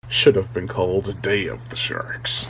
should have been called Day of the Sharks.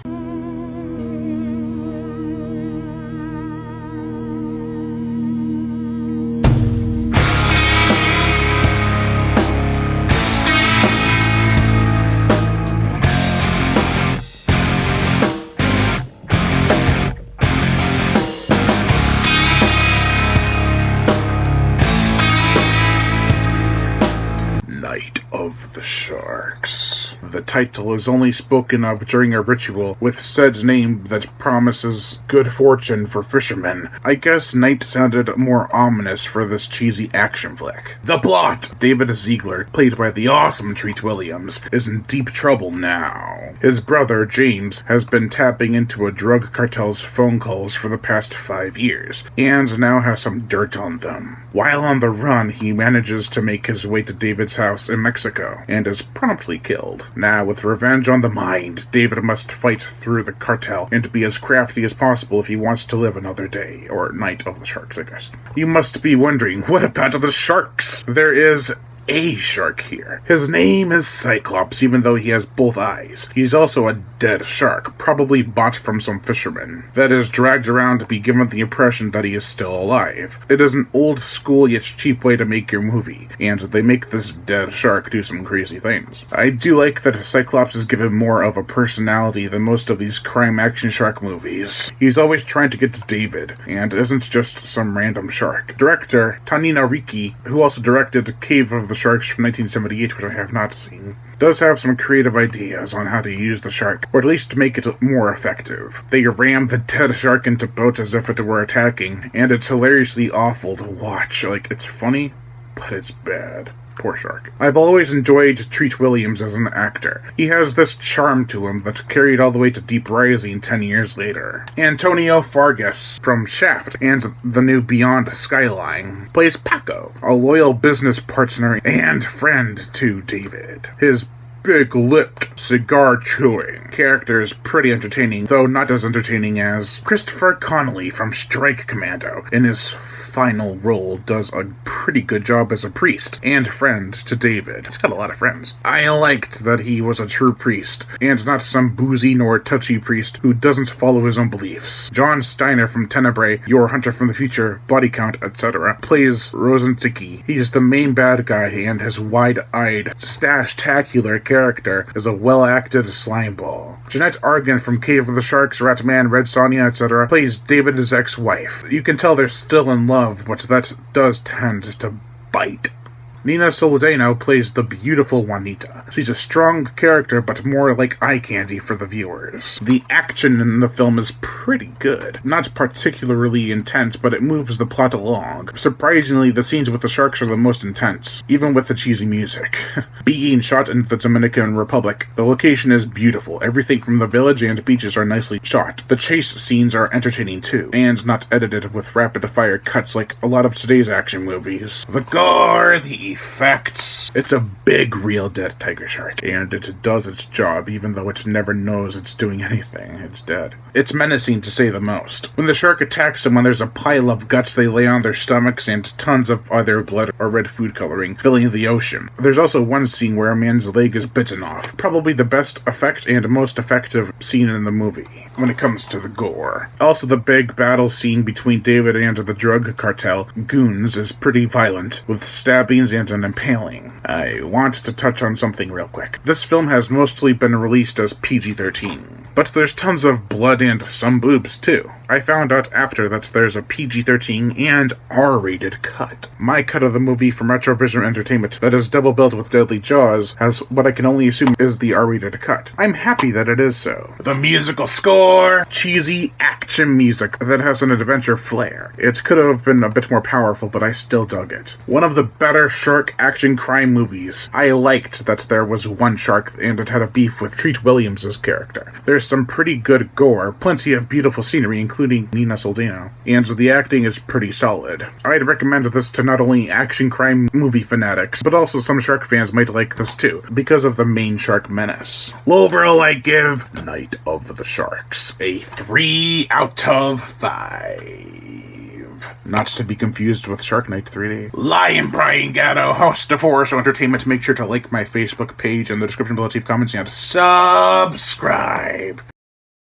Night of the Sharks. The title is only spoken of during a ritual with said name that promises good fortune for fishermen. I guess night sounded more ominous for this cheesy action flick. The plot! David Ziegler, played by the awesome Treat Williams, is in deep trouble now. His brother, James, has been tapping into a drug cartel's phone calls for the past 5 years, and now has some dirt on them. While on the run, he manages to make his way to David's house in Mexico, and is promptly killed. Now, with revenge on the mind, David must fight through the cartel and be as crafty as possible if he wants to live another day, or night of the sharks, I guess. You must be wondering, what about the sharks? There is a shark here. His name is Cyclops, even though he has both eyes. He's also a dead shark, probably bought from some fisherman, that is dragged around to be given the impression that he is still alive. It is an old school yet cheap way to make your movie, and they make this dead shark do some crazy things. I do like that Cyclops is given more of a personality than most of these crime action shark movies. He's always trying to get to David, and isn't just some random shark. Director Tanina Riki, who also directed Cave of the Sharks from 1978, which I have not seen, does have some creative ideas on how to use the shark, or at least make it more effective. They ram the dead shark into boat as if it were attacking, and it's hilariously awful to watch. Like, it's funny, but it's bad. Poor shark. I've always enjoyed Treat Williams as an actor. He has this charm to him that carried all the way to Deep Rising 10 years later. Antonio Fargas from Shaft and the new Beyond Skyline plays Paco, a loyal business partner and friend to David. His big-lipped, cigar-chewing character is pretty entertaining, though not as entertaining as Christopher Connolly from Strike Commando. In his final role, does a pretty good job as a priest and friend to David. He's got a lot of friends. I liked that he was a true priest, and not some boozy nor touchy priest who doesn't follow his own beliefs. John Steiner from Tenebrae, Your Hunter from the Future, Body Count, etc., plays Rosentiki. He's the main bad guy, and his wide-eyed, stash-tacular character is a well-acted slimeball. Jeanette Argan from Cave of the Sharks, Ratman, Red Sonja, etc., plays David's ex-wife. You can tell they're still in love, but that does tend to bite. Nina Soldano plays the beautiful Juanita. She's a strong character, but more like eye candy for the viewers. The action in the film is pretty good. Not particularly intense, but it moves the plot along. Surprisingly, the scenes with the sharks are the most intense, even with the cheesy music. Being shot in the Dominican Republic, the location is beautiful. Everything from the village and beaches are nicely shot. The chase scenes are entertaining too, and not edited with rapid-fire cuts like a lot of today's action movies. The gore, the effects. It's a big, real dead tiger shark, and it does its job even though it never knows it's doing anything. It's dead. It's menacing to say the most. When the shark attacks someone, there's a pile of guts they lay on their stomachs and tons of other blood or red food coloring filling the ocean. There's also one scene where a man's leg is bitten off. Probably the best effect and most effective scene in the movie when it comes to the gore. Also, the big battle scene between David and the drug cartel goons is pretty violent, with stabbings and an impaling. I want to touch on something real quick. This film has mostly been released as PG-13, but there's tons of blood and some boobs too. I found out after that there's a PG-13 and R-rated cut. My cut of the movie from Retrovision Entertainment that is double billed with Deadly Jaws has what I can only assume is the R-rated cut. I'm happy that it is so. The musical score! Cheesy action music that has an adventure flair. It could have been a bit more powerful, but I still dug it. One of the better shark action crime movies. I liked that there was one shark and it had a beef with Treat Williams' character. There's some pretty good gore, plenty of beautiful scenery, including Nina Soldano, and the acting is pretty solid. I'd recommend this to not only action crime movie fanatics, but also some shark fans might like this too, because of the main shark menace. Overall, I give Night of the Sharks a 3 out of 5. Live. Not to be confused with Shark Night 3D. I am Brian Gatto, host of Horror Show Entertainment. Make sure to like my Facebook page in the description below, leave comments, and subscribe.